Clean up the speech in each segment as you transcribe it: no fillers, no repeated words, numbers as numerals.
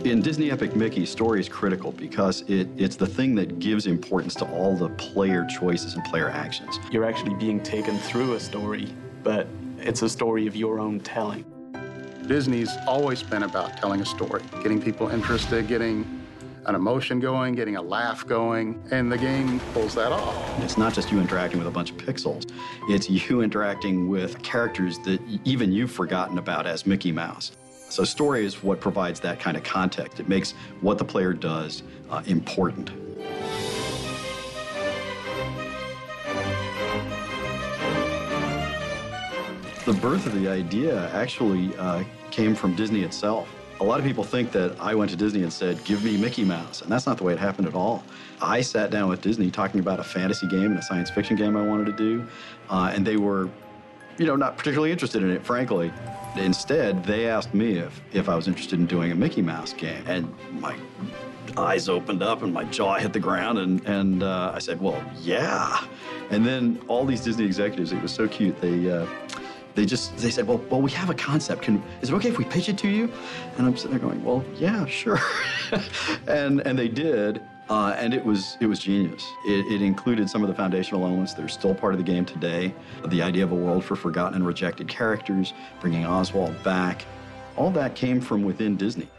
In Disney Epic Mickey, story is critical because it's the thing that gives importance to all the player choices and player actions. You're actually being taken through a story, but it's a story of your own telling. Disney's always been about telling a story, getting people interested, getting an emotion going, getting a laugh going, and the game pulls that off. It's not just you interacting with a bunch of pixels. It's you interacting with characters that even you've forgotten about as Mickey Mouse. So story is what provides that kind of context. It makes what the player does important. The birth of the idea actually came from Disney itself. A lot of people think that I went to Disney and said, give me Mickey Mouse, and that's not the way it happened at all. I sat down with Disney talking about a fantasy game and a science fiction game I wanted to do, and they were, not particularly interested in it, frankly. Instead, they asked me if I was interested in doing a Mickey Mouse game, and my eyes opened up and my jaw hit the ground, and I said, well, yeah. And then all these Disney executives, it was so cute, they said, well, we have a concept. Is it okay if we pitch it to you? And I'm sitting there going, well, yeah, sure. and they did, and it was genius. It included some of the foundational elements that are still part of the game today. The idea of a world for forgotten and rejected characters, bringing Oswald back. All that came from within Disney.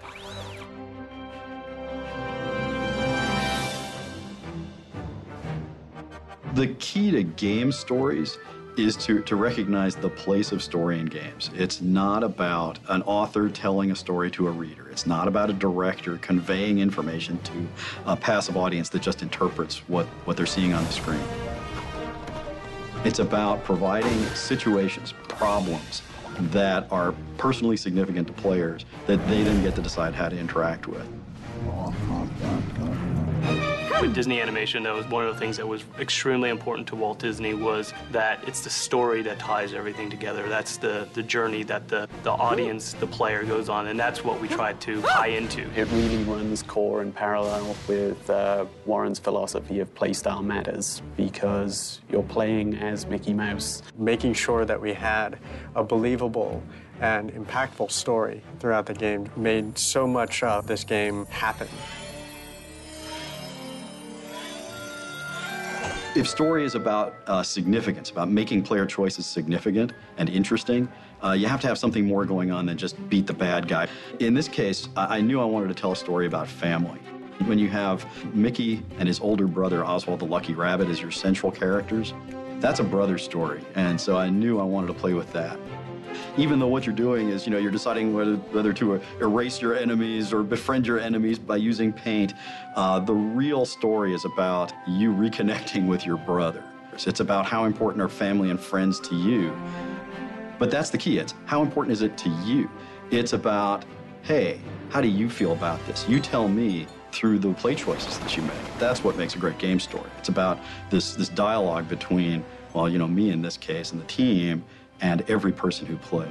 The key to game stories is to recognize the place of story in games. It's not about an author telling a story to a reader. It's not about a director conveying information to a passive audience that just interprets what they're seeing on the screen. It's about providing situations, problems that are personally significant to players that they then get to decide how to interact with. With Disney animation, that was one of the things that was extremely important to Walt Disney, was that it's the story that ties everything together. That's the journey that the audience, the player, goes on, and that's what we tried to tie into. It really runs core in parallel with Warren's philosophy of Playstyle Matters, because you're playing as Mickey Mouse. Making sure that we had a believable and impactful story throughout the game made so much of this game happen. If story is about significance, about making player choices significant and interesting, you have to have something more going on than just beat the bad guy. In this case, I knew I wanted to tell a story about family. When you have Mickey and his older brother, Oswald the Lucky Rabbit, as your central characters, that's a brother story, and so I knew I wanted to play with that. Even though what you're doing is, you're deciding whether to erase your enemies or befriend your enemies by using paint, the real story is about you reconnecting with your brother. It's about how important are family and friends to you. But that's the key. It's how important is it to you? It's about, hey, how do you feel about this? You tell me through the play choices that you make. That's what makes a great game story. It's about this dialogue between, well, me in this case and the team, and every person who plays.